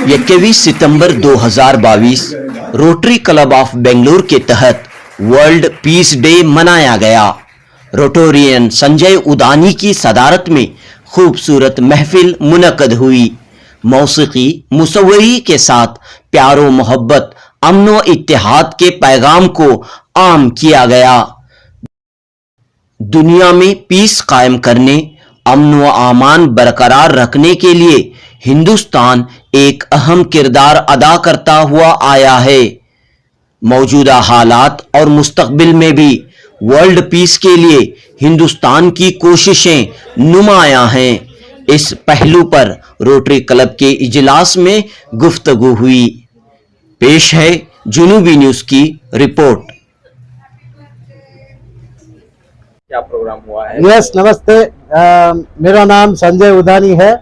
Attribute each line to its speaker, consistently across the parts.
Speaker 1: 21 September 2022 rotary Club of Bengaluru के तहत world peace day मनाया गया। रोटोरियन संजय उदानी की सदारत में खूबसूरत महफिल मुनक्कद हुई। मौसीकी मुसव्वरी के साथ प्यारो मोहब्बत अमनो इत्तेहाद के पैगाम को आम किया गया। दुनिया में पीस कायम करने, अमन व आमान बरकरार रखने के लिए हिंदुस्तान एक अहम किरदार अदा करता हुआ आया है। मौजूदा हालात और मुस्तकबिल में भी वर्ल्ड पीस के लिए हिंदुस्तान की कोशिशें नुमायां हैं। इस पहलू पर रोटरी क्लब के इजलास में गुफ्तगू हुई। पेश है जुनूबी न्यूज की रिपोर्ट।
Speaker 2: क्या प्रोग्राम हुआ है?
Speaker 3: यस, नमस्ते। मेरा नाम संजय उदानी है।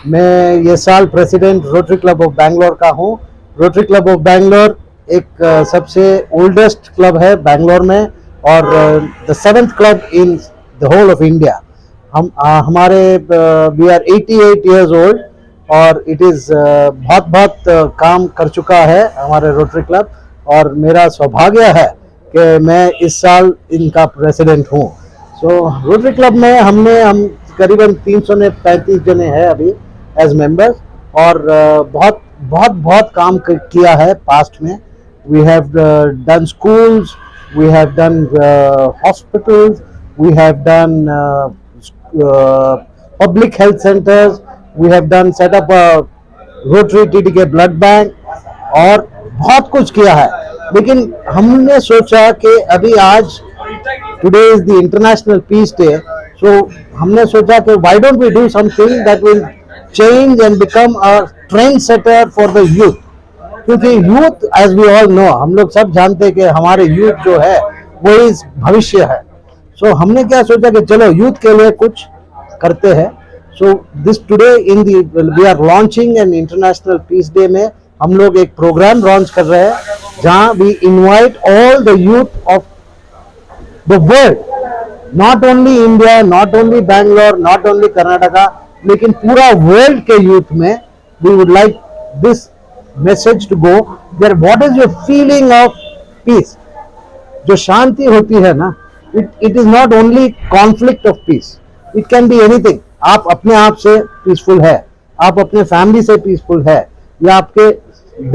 Speaker 3: मैं ये साल president rotary Club of Bangalore का हूँ। रोटरी क्लब ऑफ बैंगलोर एक सबसे ओल्डेस्ट क्लब है बैंगलोर में और the 7th club in the whole of India. हमारे वी आर 88 इयर्स ओल्ड और इट इज़ बहुत काम कर चुका है हमारे रोटरी क्लब और मेरा सौभाग्य है कि मैं इस साल इनका प्रेसिडेंट हूँ। रोटरी क्लब में हम करीबन 335 जने हैं अभी एज मेंबर्स और बहुत काम किया है पास्ट में। We have done schools, we have done hospitals, we have done public health centres, we have done setup Rotary TTK blood bank और बहुत कुछ किया है। लेकिन हमने सोचा कि अभी आज today is the International Peace Day, so हमने सोचा कि why don't we do something that will change and become a trend setter for the youth, क्योंकि youth as we all know, हम लोग सब जानते हैं कि हमारे youth जो है वो इस भविष्य है। so हमने क्या सोचा कि चलो youth के लिए कुछ करते हैं। so this today we are launching an International Peace Day में हम लोग एक प्रोग्राम लॉन्च कर रहे हैं जहाँ we invite all the youth of the world, not only India, not only Bangalore, not only Karnataka, लेकिन पूरा वर्ल्ड के यूथ में we would like this message to go there. What is your feeling of peace? जो शांति होती है ना, it is not only conflict of peace, it can be anything. आप अपने आप से पीसफुल है, आप अपने फैमिली से पीसफुल है या आपके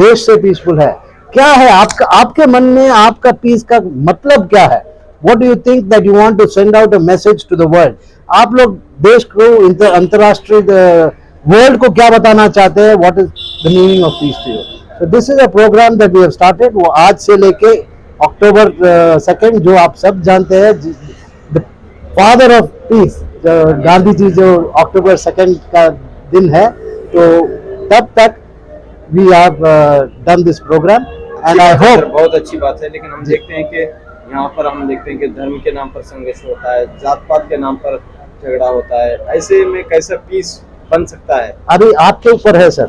Speaker 3: देश से पीसफुल है। क्या है आपके मन में आपका पीस का मतलब क्या है? What do you think that you want to send out a message to the world? आप लोग देश को अंतरराष्ट्रीय वर्ल्ड को क्या बताना चाहते हैं? What is the meaning of peace to you? So this is a program that we have started. वो आज से लेके अक्टूबर 2 जो आप सब जानते हैं, the father of peace, Gandhi ji जो अक्टूबर 2 का दिन है, तो तब तक we have done this program and I hope।
Speaker 2: बहुत अच्छी बात है, लेकिन हम देखते हैं कि यहाँ पर हम देखते हैं कि धर्म के नाम पर संघर्ष होता है, जात पात के नाम पर झगड़ा होता है। ऐसे में कैसा पीस बन सकता है? अभी
Speaker 3: आपके ऊपर है सर।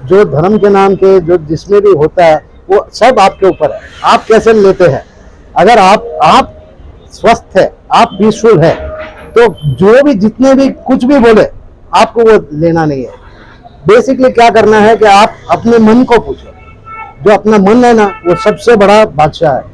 Speaker 3: जो धर्म के नाम के जो जिसमें भी होता है वो सब आपके ऊपर है, आप कैसे लेते हैं। अगर आप स्वस्थ है, आप पीसफुल है, तो जो भी जितने भी कुछ भी बोले आपको वो लेना नहीं है। बेसिकली क्या करना है कि आप अपने मन को पूछो। जो अपना मन है ना, वो सबसे बड़ा बादशाह है।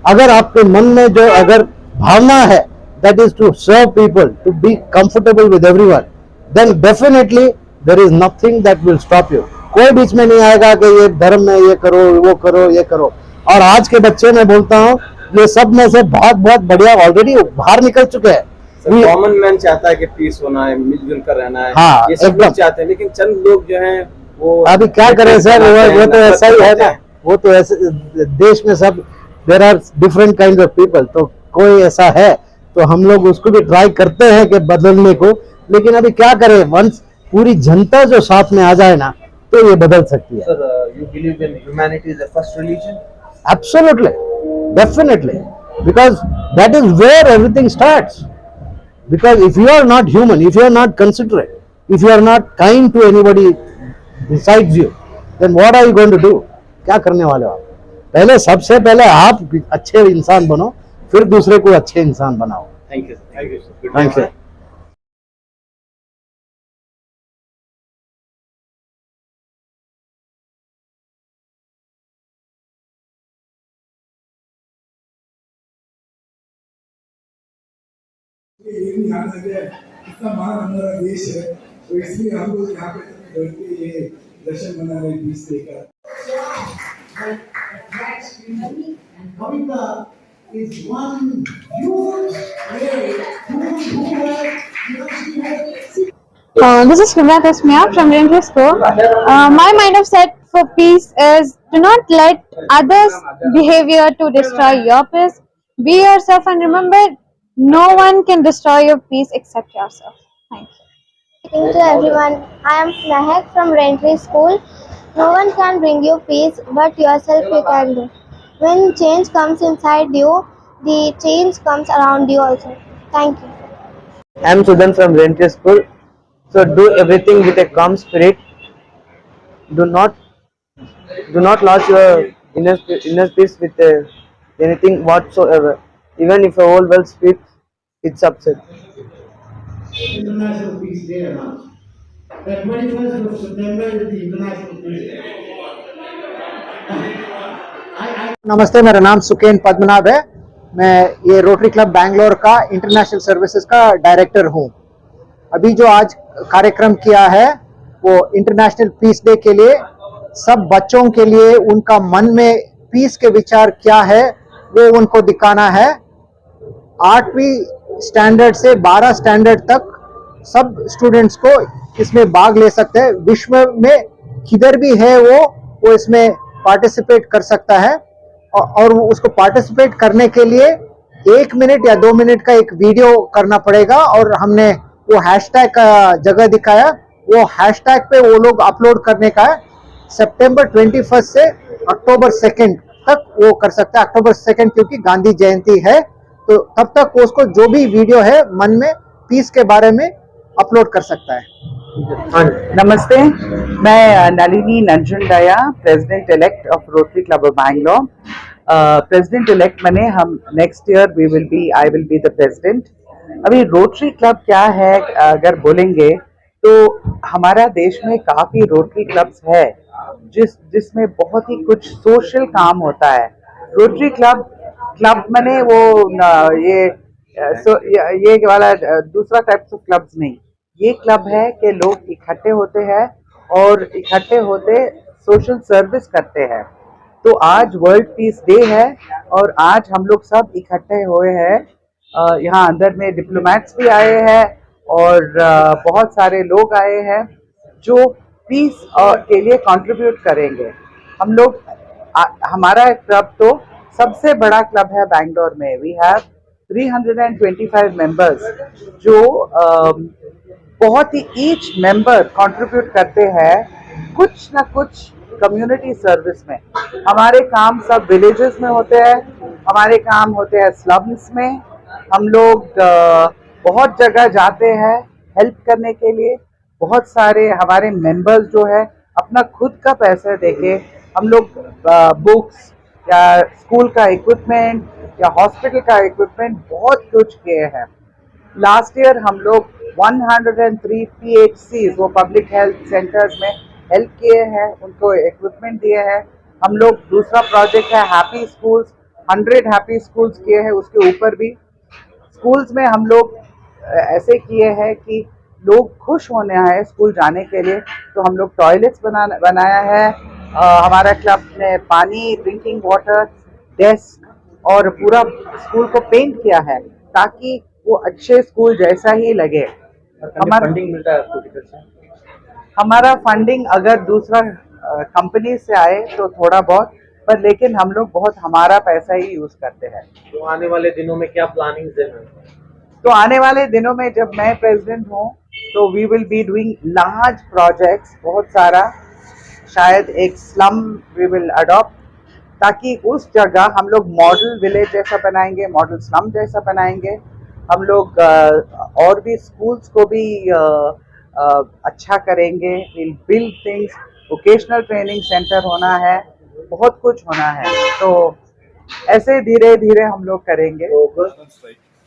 Speaker 3: अगर आपके मन में जो अगर भावना है that is to serve people, to be comfortable with everyone, then definitely there is nothing that will stop you। कोई बीच में नहीं आएगा कि ये धर्म में ये करो, वो करो, ये करो। और आज के बच्चे मैं बोलता हूँ ये सब में से बहुत बढ़िया ऑलरेडी बाहर निकल चुके हैं।
Speaker 2: कॉमन मैन चाहता है कि पीस होना है, मिलजुल कर रहना है।
Speaker 3: हाँ,
Speaker 2: ये सब लोग चाहते हैं, लेकिन चंद लोग जो हैं वो
Speaker 3: अभी क्या करें सर, वो तो ऐसा ही है ना। वो तो ऐसे देश में सब there are different kind of people, तो कोई ऐसा है तो हम लोग उसको भी ट्राई करते हैं कि बदलने को। लेकिन अभी क्या करें, वंस पूरी जनता जो साथ में आ जाए ना तो ये बदल सकती है।
Speaker 2: Sir, you believe in humanity is the first religion?
Speaker 3: Absolutely, definitely, because that is where everything starts. Because if you are not human, if you are not considerate, if you are not kind to anybody besides you, then what are you going to do? क्या करने वाले हो आप? पहले सबसे पहले आप अच्छे इंसान बनो, फिर दूसरे को अच्छे इंसान बनाओ।
Speaker 2: Thank you.
Speaker 3: Thank you.
Speaker 4: ये भी ध्यान रखिए, इतना महान हमारा देश है, तो इसलिए हम लोग यहाँ पे बैठ के ये दर्शन मना रहे हैं बीच देकर। Kavita is one huge way,
Speaker 5: This is Shivya Tasmiya from Rainbow School. My mind of set for peace is do not let others' behavior to destroy your peace. Be yourself and remember, no one can destroy your peace except yourself. Thank you.
Speaker 6: Greeting to everyone. I am Mehak from Raintree School. No one can bring you peace, but yourself you can do. When change comes inside you, the change comes around you also. Thank you.
Speaker 7: I am Sudan from Raintree School. So do everything with a calm spirit. Do not lose your inner peace with anything whatsoever. Even if a whole world speaks, it's upset.
Speaker 3: International Peace Day announced. The 21st of September is the International Peace Day. नमस्ते, मेरा नाम सुकेन पद्मनाभ है। मैं ये rotary club Bangalore का international services का director हूँ। अभी जो आज कार्यक्रम किया है वो इंटरनेशनल पीस डे के लिए सब बच्चों के लिए उनका मन में पीस के विचार क्या है वो उनको दिखाना है। 8वीं स्टैंडर्ड से 12 स्टैंडर्ड तक सब स्टूडेंट्स को इसमें भाग ले सकते हैं। विश्व में किधर भी है वो इसमें पार्टिसिपेट कर सकता है और उसको पार्टिसिपेट करने के लिए 1 मिनट या 2 मिनट का एक वीडियो करना पड़ेगा और हमने वो हैशटैग का जगह दिखाया। वो हैशटैग पे वो लोग अपलोड करने का है। सितंबर 21 से अक्टूबर 2 तक वो कर सकता है। अक्टूबर 2 क्योंकि गांधी जयंती है, तो तब तक वो उसको जो भी वीडियो है मन में पीस के बारे में अपलोड कर सकता है।
Speaker 8: नमस्ते, मैं Nalini Nanjundaiah, president elect of Rotary Club of Bangalore. President elect मैंने हम next year I will be the president. अभी रोटरी क्लब क्या है अगर बोलेंगे तो हमारा देश में काफ़ी रोटरी क्लब्स है जिसमें बहुत ही कुछ सोशल काम होता है। रोटरी क्लब मैंने वो ये वाला दूसरा टाइप्स ऑफ क्लब्स नहीं, ये क्लब है कि लोग इकट्ठे होते हैं और इकट्ठे होते सोशल सर्विस करते हैं। तो आज वर्ल्ड पीस डे है और आज हम लोग सब इकट्ठे हुए हैं। यहाँ अंदर में डिप्लोमेट्स भी आए हैं और बहुत सारे लोग आए हैं जो पीस के लिए कंट्रीब्यूट करेंगे। हम लोग हमारा क्लब तो सबसे बड़ा क्लब है बैंगलोर में। वी हैव 325 मेंबर्स जो बहुत ही ईच मेंबर कंट्रीब्यूट करते हैं कुछ ना कुछ कम्युनिटी सर्विस में। हमारे काम सब विलेजेस में होते हैं, हमारे काम होते हैं स्लम्स में। हम लोग बहुत जगह जाते हैं हेल्प करने के लिए। बहुत सारे हमारे मेंबर्स जो है अपना खुद का पैसा देके हम लोग बुक्स या स्कूल का इक्विपमेंट या हॉस्पिटल का इक्विपमेंट बहुत कुछ किए हैं। लास्ट ईयर हम लोग 103 PHCs वो पब्लिक हेल्थ सेंटर्स में हेल्प किए हैं, उनको इक्विपमेंट दिए हैं। हम लोग दूसरा प्रोजेक्ट है हैप्पी स्कूल्स, 100 हैप्पी स्कूल्स किए हैं। उसके ऊपर भी स्कूल्स में हम लोग ऐसे किए हैं कि लोग खुश होने आए स्कूल जाने के लिए, तो हम लोग टॉयलेट्स बनाया है। हमारा क्लब ने पानी, ड्रिंकिंग वाटर, डेस्क और पूरा स्कूल को पेंट किया है ताकि वो अच्छे स्कूल जैसा ही लगे। हमारा फंडिंग मिलता है आपको किधर से? हमारा फंडिंग अगर दूसरा कंपनी से आए तो थोड़ा बहुत, पर लेकिन हम लोग बहुत हमारा पैसा ही यूज करते हैं।
Speaker 2: तो आने वाले दिनों में क्या प्लानिंग है?
Speaker 8: तो आने वाले दिनों में जब मैं प्रेसिडेंट हूँ तो we will be doing large projects, बहुत सारा। शायद एक स्लम वी विल अडॉप्ट ताकि उस जगह हम लोग मॉडल विलेज जैसा बनाएंगे, मॉडल स्लम जैसा बनाएंगे। हम लोग और भी स्कूल्स को भी अच्छा करेंगे। Will build things, vocational training centre होना है, बहुत कुछ होना है। तो ऐसे धीरे धीरे हम लोग करेंगे।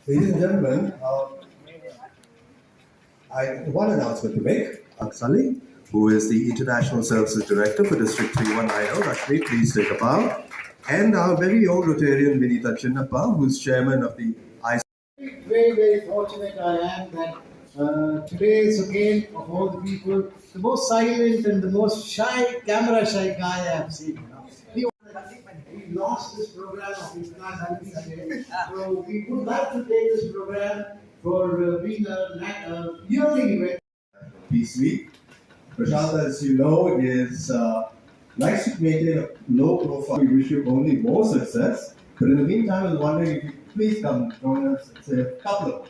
Speaker 4: Ladies and gentlemen, I have one announcement to make. Aksali, who is the International Services Director for District 3190, Lakshmi, please take a bow. And our very own Rotarian Vinita Chinnappa, who is Chairman of the
Speaker 3: Very fortunate I am that today Sukain, of all the people, the most silent and the most shy, camera shy guy I have seen. We lost this program of Iftar Happy Sunday, so we would like to take this program for being a yearly event.
Speaker 9: Peace Week. Prashant, as you know, is likes to maintain a low profile. We wish you only more success. But in the meantime, I was wondering if you could please come join us, say a couple of